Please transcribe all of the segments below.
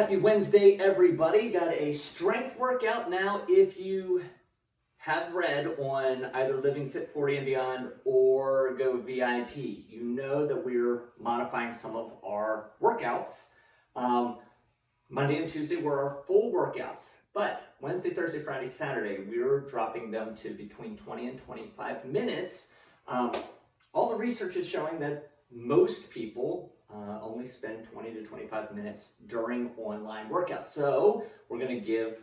Happy Wednesday, everybody. Got a strength workout now. If you have read on either Living Fit 40 and Beyond or Go VIP, you know that we're modifying some of our workouts. Monday and Tuesday were our full workouts, but Wednesday, Thursday, Friday, Saturday, we're dropping them to between 20 and 25 minutes. All the research is showing that most people only spend 20 to 25 minutes during online workouts. So we're going to give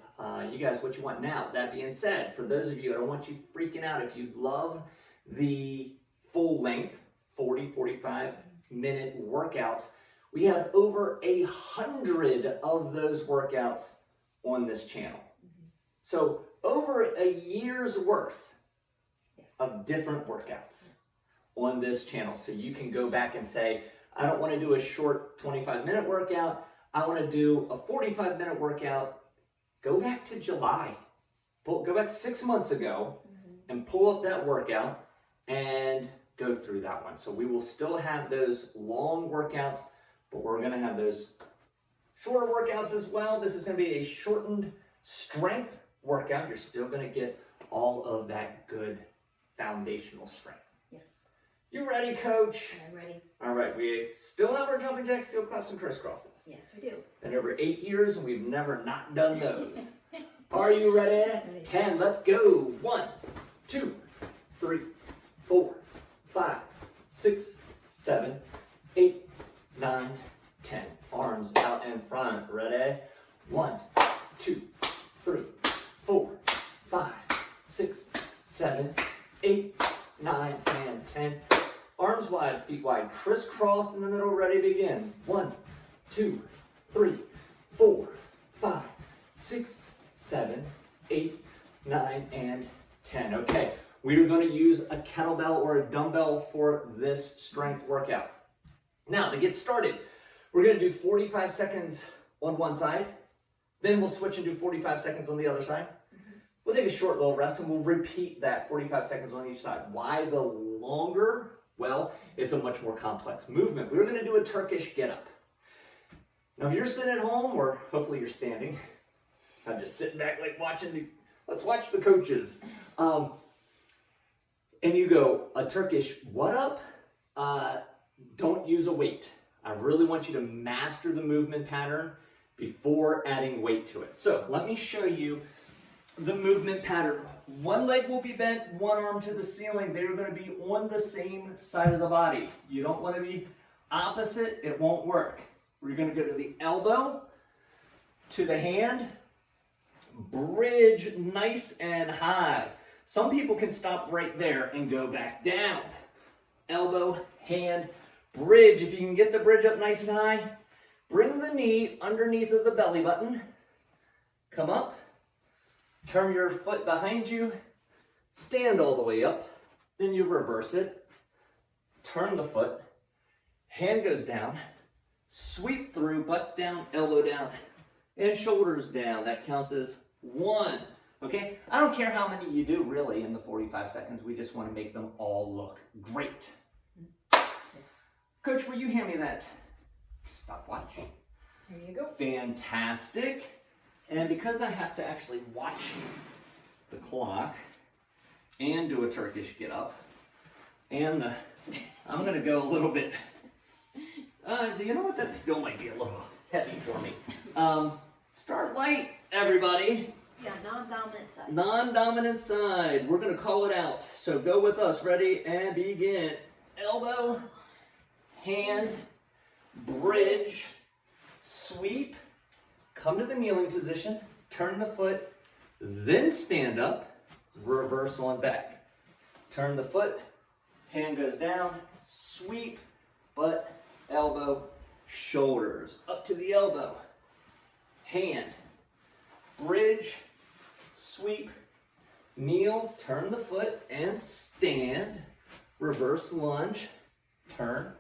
you guys what you want. Now, that being said, for those of you, I don't want you freaking out. If you love the full length, 40, 45 minute workouts, we have over 100 of those workouts on this channel. So over a year's worth of different workouts on this channel. So you can go back and say, I don't want to do a short 25-minute workout. I want to do a 45-minute workout. Go back to July. Go back 6 months ago and pull up that workout and go through that one. So we will still have those long workouts, but we're going to have those shorter workouts as well. This is going to be a shortened strength workout. You're still going to get all of that good foundational strength. Yes. You ready, Coach? I'm ready. All right, we still have our jumping jacks, steel claps, and crisscrosses. Yes, we do. Been over 8 years and we've never not done those. Are you ready? Ready. 10, let's go. 1, 2, 3, 4, 5, 6, 7, 8, 9, 10. Arms out in front. Ready? 1, 2, 3, 4, 5, 6, 7, 8, 9, and 10. Arms wide, feet wide, crisscross in the middle, ready, begin. 1, 2, 3, 4, 5, 6, 7, 8, 9, and 10. Okay, we are going to use a kettlebell or a dumbbell for this strength workout. Now, to get started, we're going to do 45 seconds on one side, then we'll switch and do 45 seconds on the other side. We'll take a short little rest and we'll repeat that 45 seconds on each side. Why the longer? Well, it's a much more complex movement. We're going to do a Turkish Get Up. Now, if you're sitting at home, or hopefully you're standing, I'm just sitting back like let's watch the coaches. And you go, a Turkish what up? Don't use a weight. I really want you to master the movement pattern before adding weight to it. So let me show you the movement pattern. One leg will be bent, one arm to the ceiling. They're going to be on the same side of the body. You don't want to be opposite, it won't work. We're going to go to the elbow, to the hand, bridge nice and high. Some people can stop right there and go back down. Elbow, hand, bridge. If you can get the bridge up nice and high, bring the knee underneath of the belly button. Come up. Turn your foot behind you, stand all the way up, then you reverse it, turn the foot, hand goes down, sweep through, butt down, elbow down, and shoulders down. That counts as 1. Okay? I don't care how many you do really in the 45 seconds. We just want to make them all look great. Yes. Coach, will you hand me that stopwatch? Here you go. Fantastic. And because I have to actually watch the clock and do a Turkish Get Up, and I'm going to go a little bit, you know what, that still might be a little heavy for me. Start light, everybody. Yeah, non-dominant side. Non-dominant side. We're going to call it out. So go with us. Ready and begin. Elbow, hand, bridge, sweep. Come to the kneeling position, turn the foot, then stand up, reverse on back. Turn the foot, hand goes down, sweep, butt, elbow, shoulders. Up to the elbow, hand, bridge, sweep, kneel, turn the foot, and stand. Reverse lunge, turn,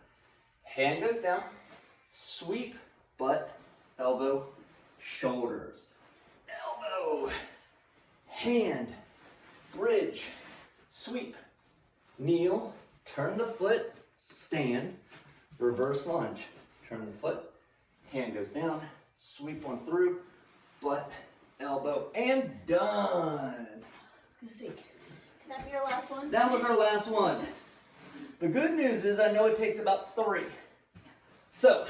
hand goes down, sweep, butt, elbow, shoulders, elbow, hand, bridge, sweep, kneel, turn the foot, stand, reverse lunge. Turn the foot, hand goes down, sweep one through, butt, elbow, and done. I was gonna say, can that be your last one? That was our last one. The good news is I know it takes about 3. So,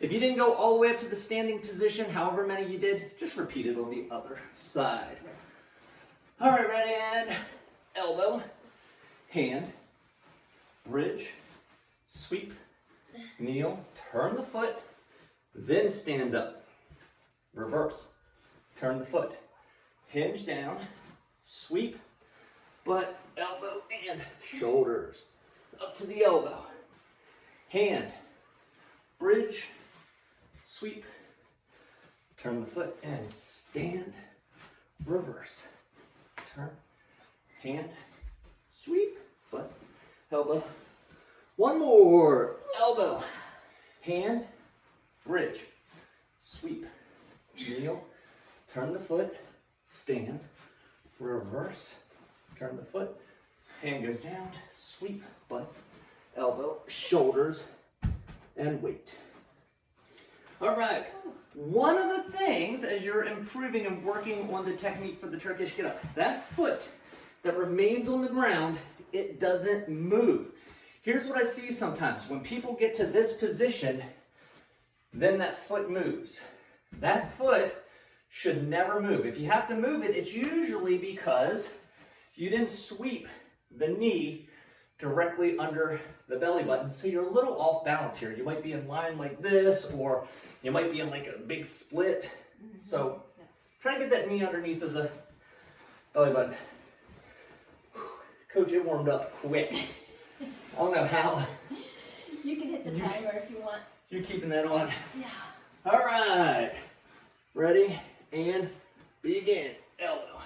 if you didn't go all the way up to the standing position, however many you did, just repeat it on the other side. All right, ready, and elbow, hand, bridge, sweep, kneel, turn the foot, then stand up. Reverse, turn the foot, hinge down, sweep, butt, elbow, and shoulders. Up to the elbow, hand, bridge, sweep, turn the foot, and stand, reverse. Turn, hand, sweep, butt, elbow. One more, elbow, hand, bridge, sweep, kneel, turn the foot, stand, reverse, turn the foot, hand goes down, sweep, butt, elbow, shoulders, and weight. All right, one of the things as you're improving and working on the technique for the Turkish Get Up, that foot that remains on the ground, it doesn't move. Here's what I see sometimes. When people get to this position, then that foot moves. That foot should never move. If you have to move it, it's usually because you didn't sweep the knee directly under the belly button, so you're a little off balance here. You might be in line like this, or you might be in like a big split. So try to get that knee underneath of the belly button. Coach, it warmed up quick. I don't know how. You can hit the timer if you want. You're keeping that on. Yeah. All right. Ready? And begin. Elbow.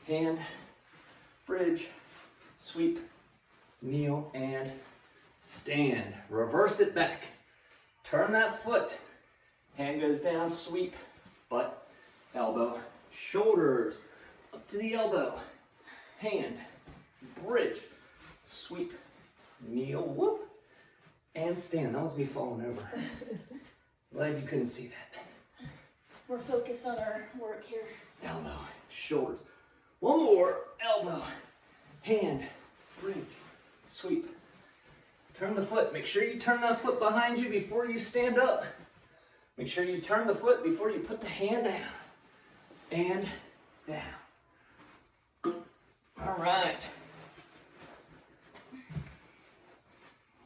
Hand. Bridge. Sweep. Kneel and stand. Reverse it back. Turn that foot. Hand goes down. Sweep. Butt. Elbow. Shoulders. Up to the elbow. Hand. Bridge. Sweep. Kneel, whoop, and stand. That was me falling over. Glad you couldn't see that. We're focused on our work here. Elbow, shoulders. One more, elbow, hand, bridge, sweep. Turn the foot. Make sure you turn that foot behind you before you stand up. Make sure you turn the foot before you put the hand down. And down. All right.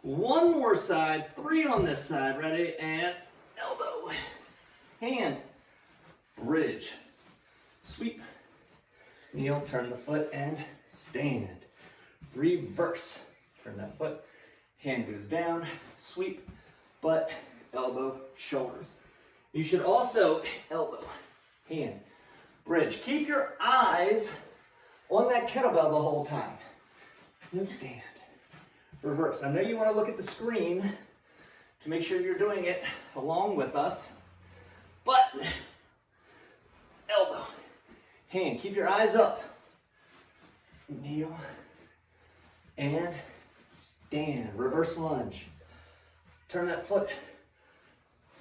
One more side, 3 on this side, ready, and elbow, hand, bridge, sweep, kneel, turn the foot, and stand. Reverse, turn that foot, hand goes down, sweep, butt, elbow, shoulders. You should also elbow, hand, bridge. Keep your eyes on that kettlebell the whole time, and stand. Reverse. I know you want to look at the screen to make sure you're doing it along with us. Butt, elbow, hand. Keep your eyes up. Kneel and stand. Reverse lunge. Turn that foot.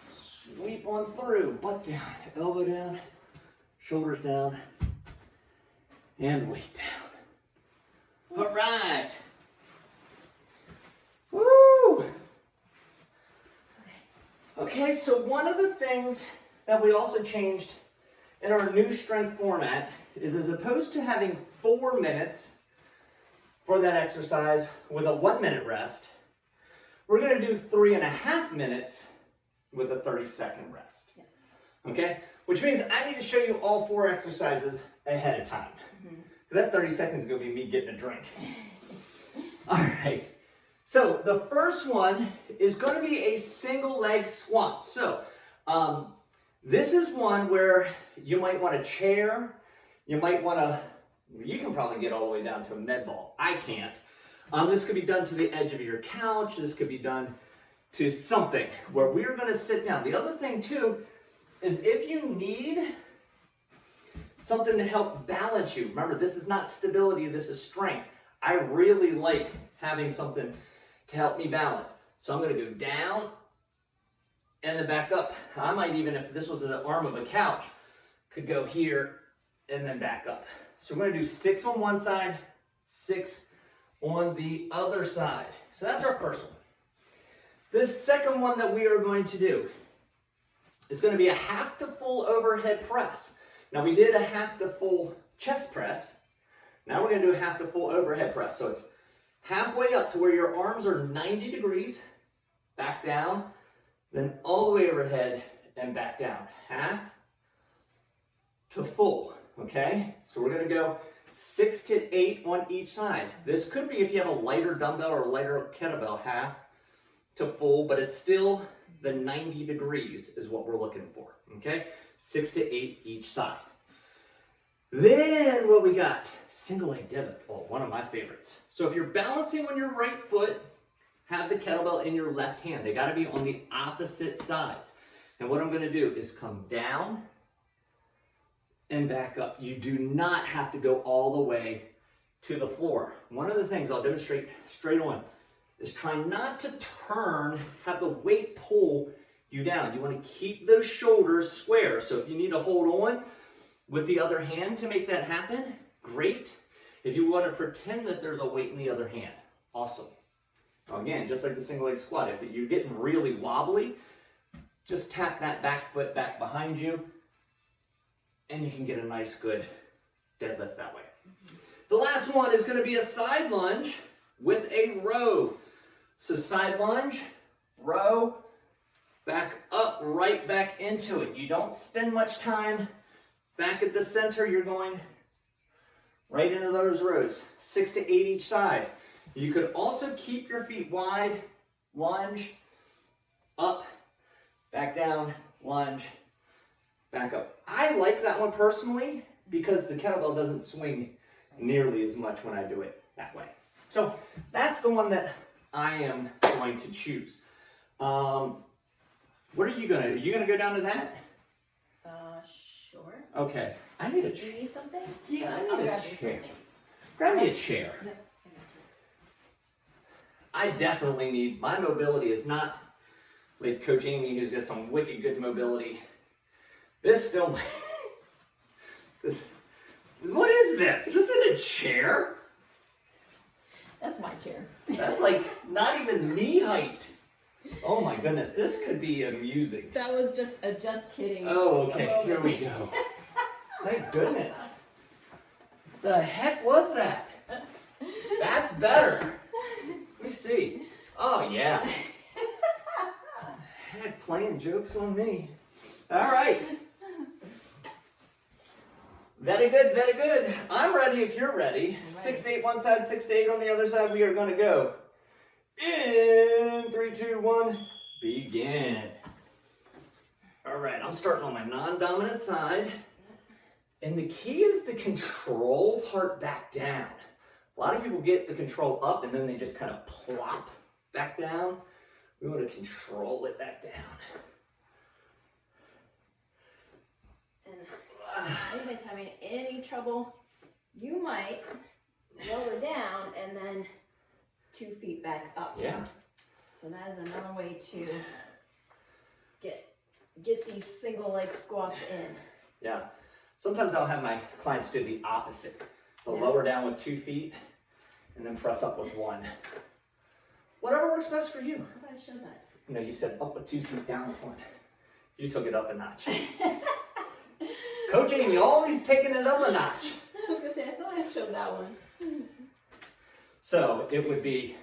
Sweep on through. Butt down. Elbow down. Shoulders down. And weight down. All right. Woo! Okay, so one of the things that we also changed in our new strength format is, as opposed to having 4 minutes for that exercise with a 1-minute rest, we're going to do 3.5 minutes with a 30-second rest. Yes. Okay? Which means I need to show you all 4 exercises ahead of time. Because that 30 seconds is going to be me getting a drink. All right. So the first one is going to be a single leg squat. So this is one where you might want a chair. You might want to, you can probably get all the way down to a med ball. I can't. This could be done to the edge of your couch. This could be done to something where we're going to sit down. The other thing too is if you need something to help balance you. Remember, this is not stability, this is strength. I really like having something to help me balance. So I'm going to go down and then back up. I might even, if this was the arm of a couch, could go here and then back up. So we're gonna do 6 on one side, 6 on the other side. So that's our first one. This second one that we are going to do is going to be a half to full overhead press. Now we did a half to full chest press. Now we're going to do a half to full overhead press. So it's halfway up to where your arms are 90 degrees, back down, then all the way overhead and back down. Half to full, okay? So we're going to go 6 to 8 on each side. This could be if you have a lighter dumbbell or a lighter kettlebell, half to full, but it's still the 90 degrees is what we're looking for, okay? 6 to 8 each side. Then what we got? Single leg deadlift, oh, one of my favorites. So if you're balancing on your right foot, have the kettlebell in your left hand. They gotta be on the opposite sides. And what I'm gonna do is come down and back up. You do not have to go all the way to the floor. One of the things I'll demonstrate straight on is try not to turn, have the weight pull you down. You want to keep those shoulders square. So if you need to hold on with the other hand to make that happen, great. If you want to pretend that there's a weight in the other hand, awesome. Now again, just like the single leg squat, if you're getting really wobbly, just tap that back foot back behind you and you can get a nice good deadlift that way. The last one is going to be a side lunge with a row. So side lunge, row, back up, right back into it. You don't spend much time back at the center. You're going right into those rows, 6 to 8 each side. You could also keep your feet wide, lunge, up, back down, lunge, back up. I like that one personally because the kettlebell doesn't swing nearly as much when I do it that way. So that's the one that I am going to choose. What are you gonna go down to that? Sure. Okay. I need a Do chair. you need something? Yeah, I I'll need a grab you chair. something. Grab me a chair. Yep. I definitely need, my mobility is not like Coach Amy who's got some wicked good mobility. This still, what is this? This isn't a chair. That's my chair. That's like not even knee height. Oh my goodness, this could be amusing. That was just a just kidding. Oh, okay, here we go. Thank goodness. The heck was that? That's better. Let me see. Oh yeah. Heck, playing jokes on me. All right. Very good, very good. I'm ready if you're ready. 6 to 8 one side, 6 to 8 on the other side. We are going to go. In 3, 2, 1, begin. All right, I'm starting on my non-dominant side. And the key is the control part back down. A lot of people get the control up and then they just kind of plop back down. We want to control it back down. If anybody's having any trouble, you might lower down and then 2 feet back up. Yeah. So that is another way to get these single leg squats in. Yeah. Sometimes I'll have my clients do the opposite. They'll lower down with 2 feet and then press up with 1. Whatever works best for you. How about I show that? No, you said up with 2 feet, down with 1. You took it up a notch. Coach Amy always taking it up a notch. I was going to say, I thought I showed that one. So it would be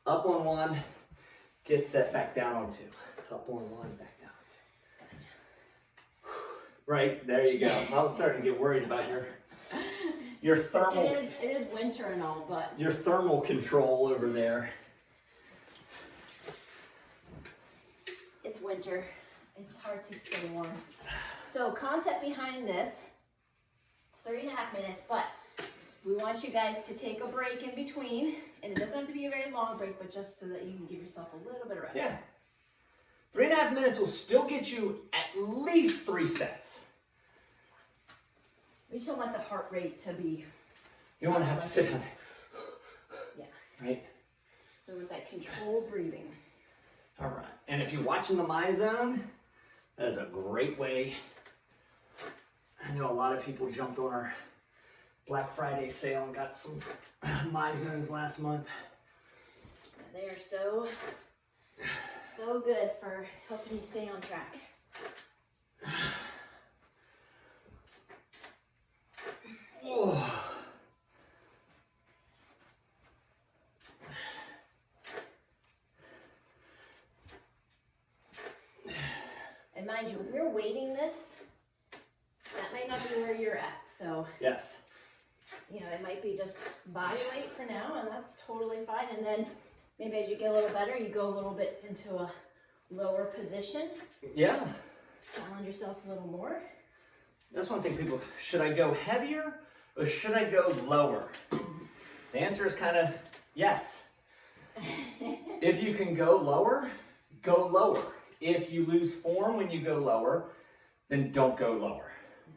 up on 1, get set back down on 2. Up on 1, back down on 2. Right, there you go. I was starting to get worried about your thermal. It is winter and all, but Your thermal control over there. it's winter. It's hard to stay warm. So concept behind this, it's 3.5 minutes, but we want you guys to take a break in between, and it doesn't have to be a very long break, but just so that you can give yourself a little bit of rest. Yeah. 3.5 minutes will still get you at least 3 sets. We just don't want the heart rate to be, You don't want to have to sit down. yeah. Right? So with that controlled breathing. All right, and if you're watching the My Zone, that is a great way. I know a lot of people jumped on our Black Friday sale and got some My Zones last month. They are so good for helping you stay on track. Oh. And mind you, we're weighting this. That might not be where you're at, so. Yes. You know, it might be just body weight for now, and that's totally fine. And then maybe as you get a little better, you go a little bit into a lower position. Yeah. Challenge yourself a little more. That's one thing people, should I go heavier or should I go lower? The answer is kind of yes. If you can go lower, go lower. If you lose form when you go lower, then don't go lower.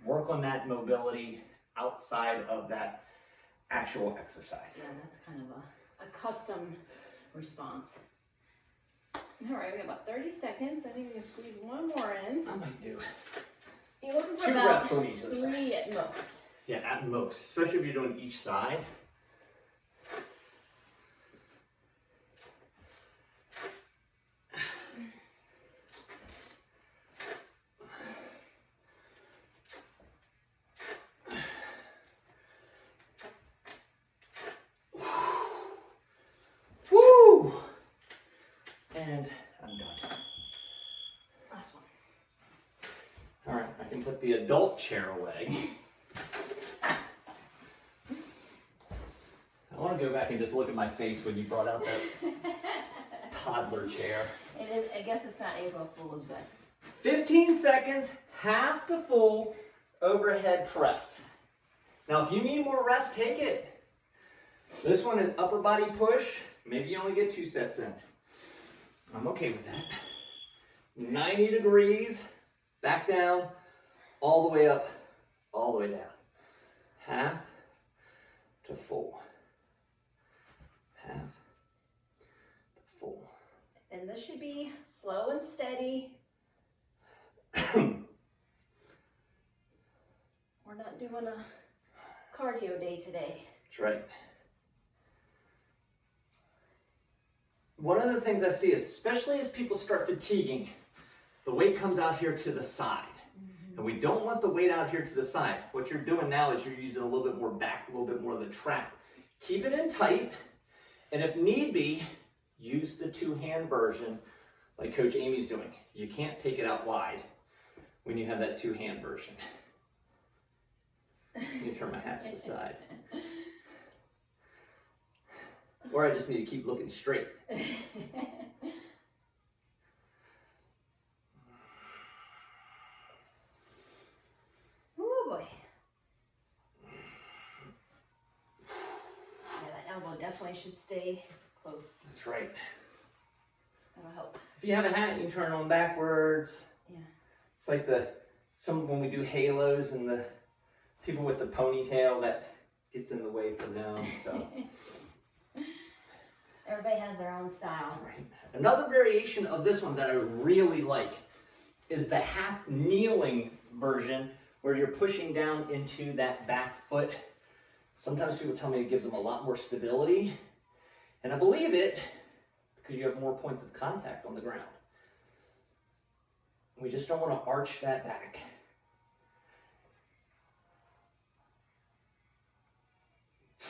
Work on that mobility outside of that actual exercise. Yeah, that's kind of a custom response. All right, we got about 30 seconds. I think we can squeeze one more in. I might do. You're looking for 2 about reps on each side. 3 at most. Yeah, at most, especially if you're doing each side. Woo! And I'm done. Last one. All right, I can put the adult chair away. I want to go back and just look at my face when you brought out that toddler chair. It is, I guess it's not April Fool's, but 15 seconds, half to full overhead press. Now, if you need more rest, take it. This one is upper body push. Maybe you only get 2 sets in. I'm okay with that. 90 degrees, back down, all the way up, all the way down. Half to full. Half to full. and this should be slow and steady. We're not doing a cardio day today. That's right. One of the things I see, especially as people start fatiguing, the weight comes out here to the side. And we don't want the weight out here to the side. What you're doing now is you're using a little bit more back, a little bit more of the trap. Keep it in tight, and if need be, use the two-hand version like Coach Amy's doing. You can't take it out wide when you have that two-hand version. Let me turn my hat to the side. Or I just need to keep looking straight. Oh boy. Yeah, that elbow definitely should stay close. That's right. That'll help. If you have a hat, you can turn it on backwards. Yeah. It's like when we do halos and the people with the ponytail, that gets in the way for them. So. Everybody has their own style. Right. Another variation of this one that I really like is the half kneeling version where you're pushing down into that back foot. Sometimes people tell me it gives them a lot more stability, and I believe it because you have more points of contact on the ground. We just don't want to arch that back. You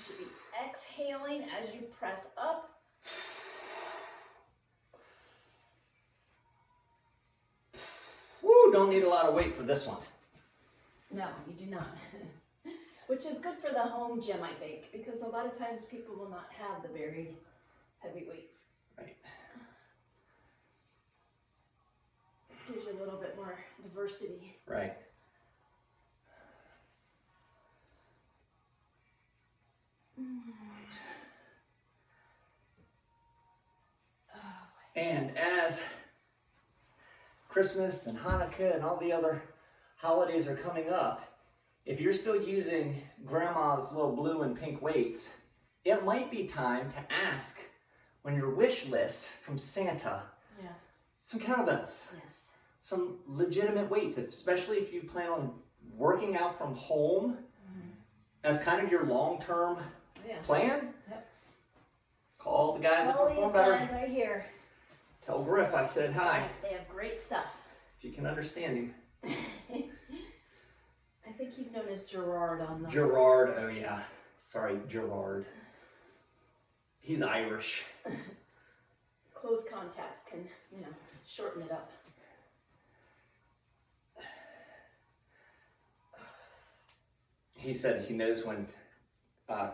should be exhaling as you press up. Woo, don't need a lot of weight for this one. No, you do not. Which is good for the home gym, I think, because a lot of times people will not have the very heavy weights. Right. This gives you a little bit more diversity. Right. And as Christmas and Hanukkah and all the other holidays are coming up, if you're still using grandma's little blue and pink weights, it might be time to ask on your wish list from Santa some kettlebells. Yes. Some legitimate weights, especially if you plan on working out from home as kind of your long-term plan. Yep. Call the guys that All perform these better. guys are here. Tell Griff I said hi. They have great stuff. If you can understand him. I think he's known as Gerard on the... Gerard, oh yeah. Sorry, Gerard. He's Irish. Close contacts can, you know, shorten it up. He said he knows when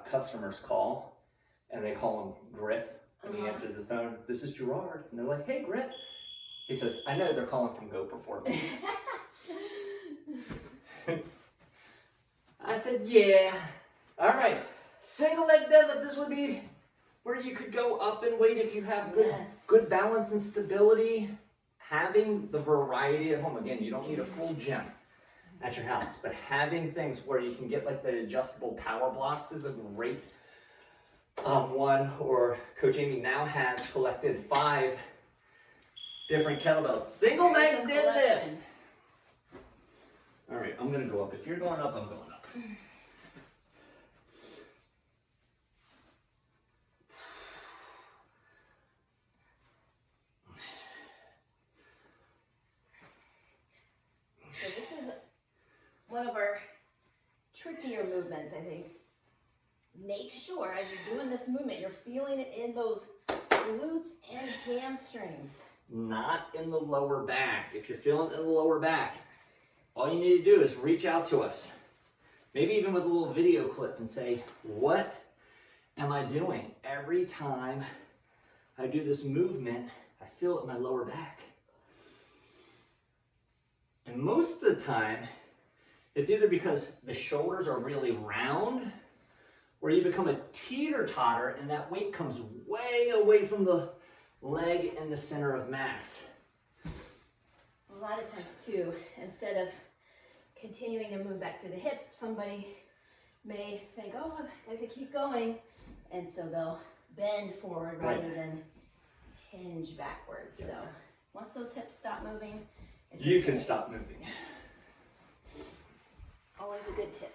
customers call and they call him Griff and he answers his phone. This is Gerard. And they're like, hey, Griff. He says, I know they're calling from Go Performance. I said, yeah. All right. Single leg deadlift. This would be where you could go up in weight if you have good balance and stability. Having the variety at home. Again, you don't need a full gym at your house, but having things where you can get like the adjustable power blocks is a great one. Or Coach Amy now has collected 5 different kettlebells. Single leg deadlift. All right, I'm gonna go up. If you're going up, I'm going up. So this is one of our trickier movements, I think. Make sure as you're doing this movement, you're feeling it in those glutes and hamstrings. Not in the lower back. If you're feeling it in the lower back, all you need to do is reach out to us. Maybe even with a little video clip and say, what am I doing? Every time I do this movement, I feel it in my lower back. And most of the time, it's either because the shoulders are really round, or you become a teeter-totter and that weight comes way away from the leg and the center of mass. A lot of times too, instead of continuing to move back through the hips, somebody may think, oh, I have to keep going. And so they'll bend forward rather than hinge backwards. So once those hips stop moving, you can stop moving. Always a good tip.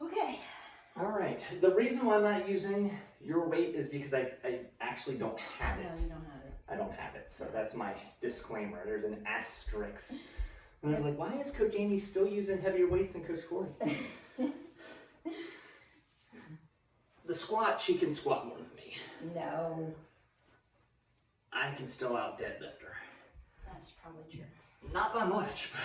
Okay. All right. The reason why I'm not using your weight is because I actually don't have it. No, you don't have it. I don't have it. So that's my disclaimer. There's an asterisk. And they're like, why is Coach Amy still using heavier weights than Coach Corey? The squat, she can squat more than me. No. I can still out deadlift her. That's probably true. Not by much, but...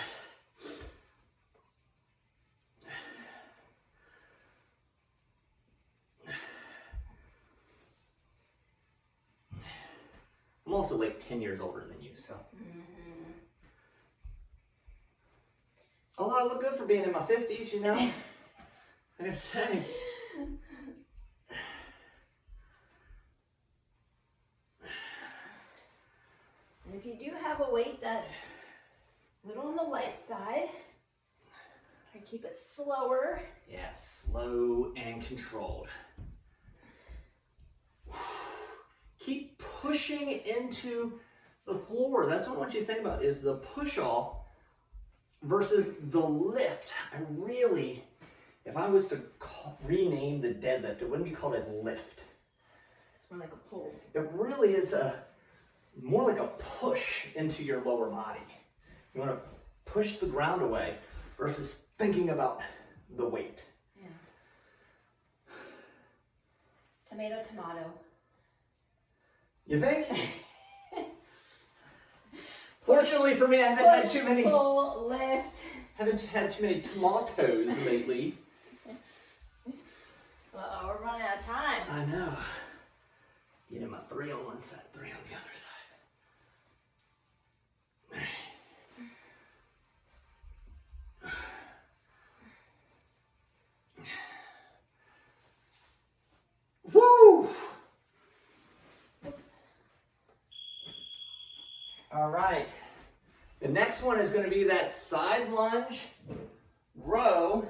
I'm also like 10 years older than you, so. Oh, I look good for being in my 50s, you know? I gotta say. And if you do have a weight that's a little on the light side, try to keep it slower. Yeah, slow and controlled. Keep pushing into the floor. That's what I want you to think about, is the push off versus the lift. I really, if I was to rename the deadlift, it wouldn't be called a lift. It's more like a pull. It really is more like a push into your lower body. You want to push the ground away versus thinking about the weight. Yeah. Tomato, tomato. You think? Fortunately for me, I haven't had too many. Pull, lift. Haven't had too many tomatoes lately. Uh-oh, we're running out of time. I know. Getting my 3 on one side, 3 on the other side. Woo! Oops. All right. The next one is going to be that side lunge, row,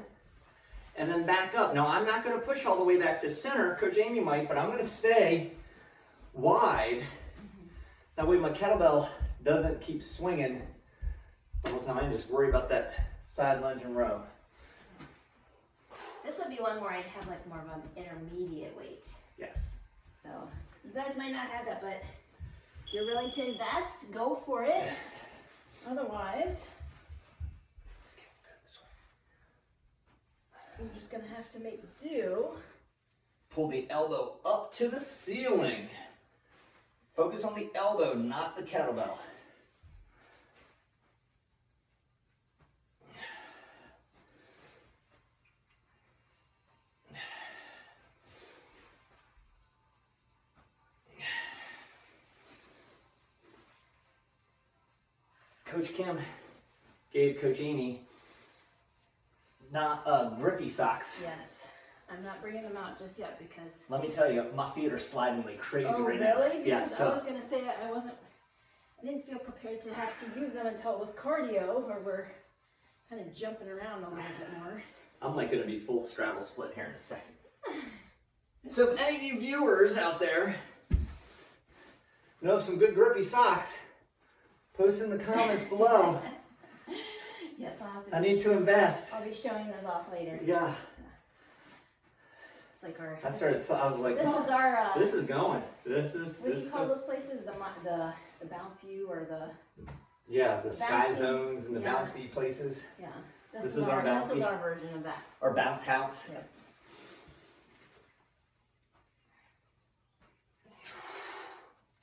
and then back up. Now, I'm not going to push all the way back to center. Coach Amy might, but I'm going to stay wide That way my kettlebell doesn't keep swinging the whole time. I can just worry about that side lunge and row. This would be one where I'd have like more of an intermediate weight. Yes. So you guys might not have that, but if you're willing to invest, go for it. Otherwise, you're just gonna have to make do. Pull the elbow up to the ceiling. Focus on the elbow, not the kettlebell. Coach Kim gave Coach Amy grippy socks. Yes. I'm not bringing them out just yet because. Let me tell you, my feet are sliding like crazy right now. Oh, really? Yeah, Because I was gonna say I didn't feel prepared to have to use them until it was cardio, where we're kind of jumping around a little bit more. I'm like gonna be full straddle split here in a second. So if any of you viewers out there know of some good grippy socks, post in the comments below. Yes, I'll have to. I need to invest. I'll be showing those off later. Yeah. It's like our. I was like, This is our. this is going. This is. What do you call those places? The bounce you or the. Yeah, the sky bouncy, zones and the bouncy places. Yeah. This is our version of that. Our bounce house. Yep.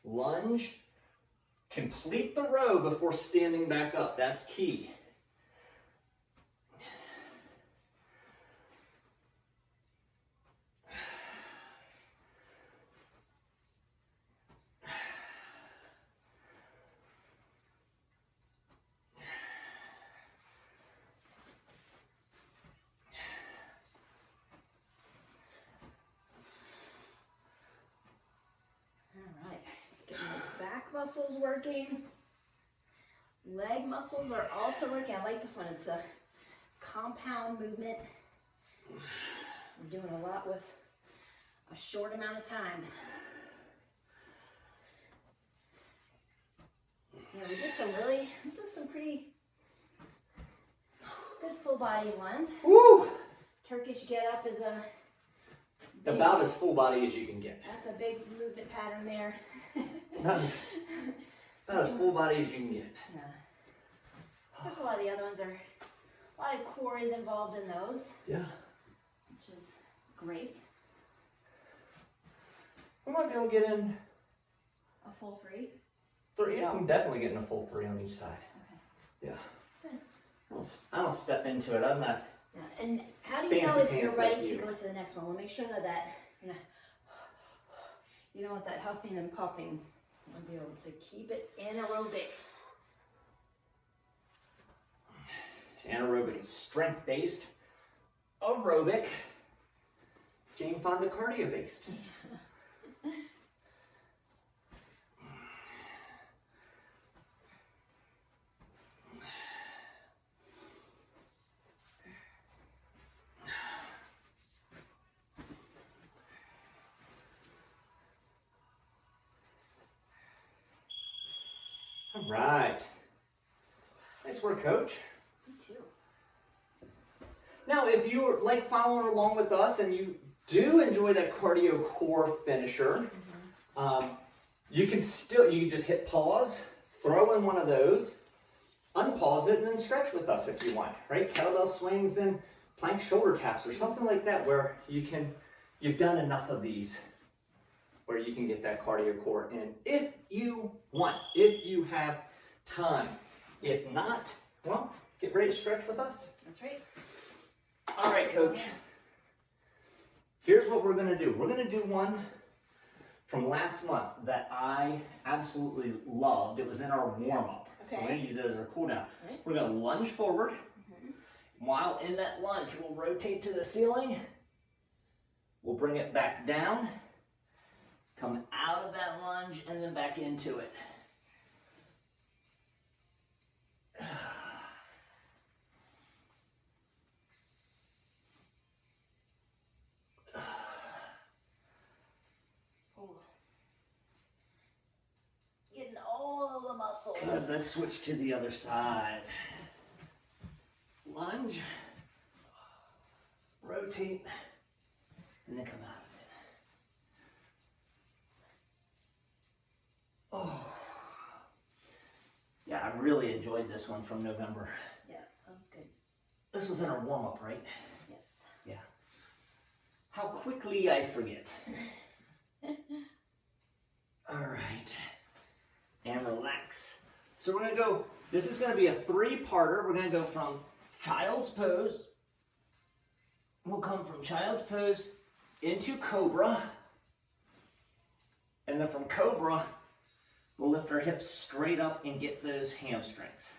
Lunge. Complete the row before standing back up. That's key. Muscles working. Leg muscles are also working. I like this one. It's a compound movement. We're doing a lot with a short amount of time. Yeah, we did some pretty good full body ones. Woo! Turkish Get Up is about as full body as you can get. That's a big movement pattern there. About as full body as you can get. Yeah. There's a lot of the other ones a lot of core is involved in those. Yeah. Which is great. We might be able to get in a full three. Yeah, I'm definitely getting a full 3 on each side. Okay. Yeah. Good. I don't step into it. I'm not. Yeah. And how do you know if you're ready to go to the next one? We'll make sure that you don't want that huffing and puffing. We'll be able to keep it anaerobic. Anaerobic is strength-based. Aerobic, Jane Fonda cardio-based. All right. Nice work, Coach. Me too. Now, if you're like following along with us and you do enjoy that cardio core finisher, you can just hit pause, throw in one of those, unpause it, and then stretch with us if you want, right? Kettlebell swings and plank shoulder taps or something like that where you've done enough of these where you can get that cardio core in if you want, if you have time. If not, well, get ready to stretch with us. That's right. All right, Coach. Here's what we're going to do. We're going to do one from last month that I absolutely loved. It was in our warm-up. Okay. So we're going to use it as our cool down. Right. We're going to lunge forward. While in that lunge, we'll rotate to the ceiling. We'll bring it back down. Come out of that lunge and then back into it. Getting Good, let's switch to the other side. Lunge, rotate, and then come out of it. Oh. Yeah, I really enjoyed this one from November. Yeah, that was good. This was in our warm-up, right? Yes. Yeah. How quickly I forget. All right. And relax. So we're going to go, this is going to be a 3-parter. We're going to go from child's pose. We'll come from child's pose into cobra. And then from cobra, we'll lift our hips straight up and get those hamstrings.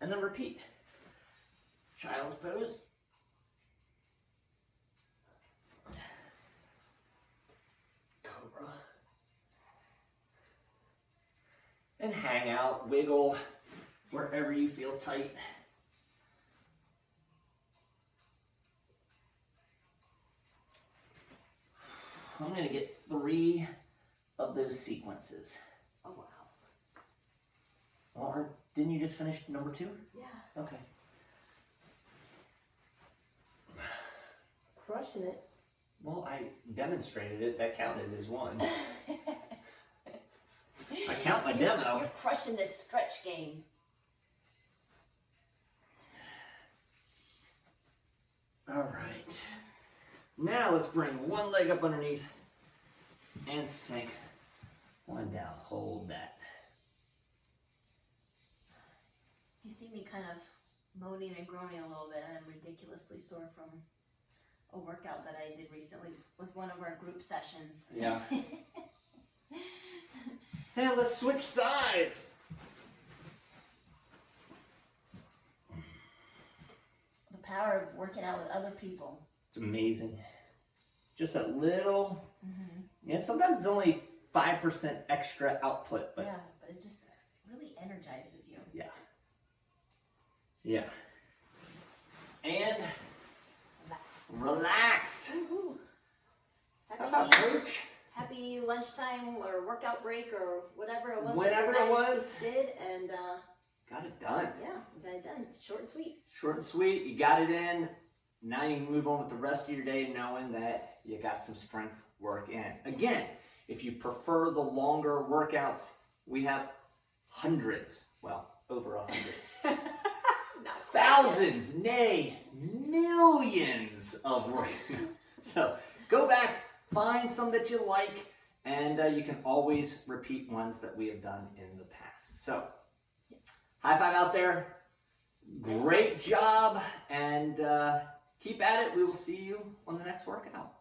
And then repeat. Child's pose. Cobra. And hang out, wiggle wherever you feel tight. I'm going to get 3 of those sequences. Oh, wow. Or didn't you just finish number 2? Yeah. Okay. Crushing it. Well, I demonstrated it. That counted as 1. I count my demo. You're crushing this stretch game. All right. Now let's bring one leg up underneath and sink one down. Hold that. You see me kind of moaning and groaning a little bit, and I'm ridiculously sore from a workout that I did recently with one of our group sessions. Yeah. Now let's switch sides. The power of working out with other people. It's amazing. Just a little, yeah, sometimes it's only 5% extra output, but yeah, but it just really energizes you. yeah. Yeah. And relax. Woo-hoo. How about coach? Happy lunchtime or workout break or whatever it was. Whatever that it you guys was. just did, and Got it done. yeah, we got it done. Short and sweet. Short and sweet. You got it in. Now you can move on with the rest of your day knowing that you got some strength work in. Again, if you prefer the longer workouts, we have hundreds, well, over 100. Thousands, nay, millions of workouts. So go back, find some that you like, and you can always repeat ones that we have done in the past. So, high five out there. Great job, and keep at it. We will see you on the next workout.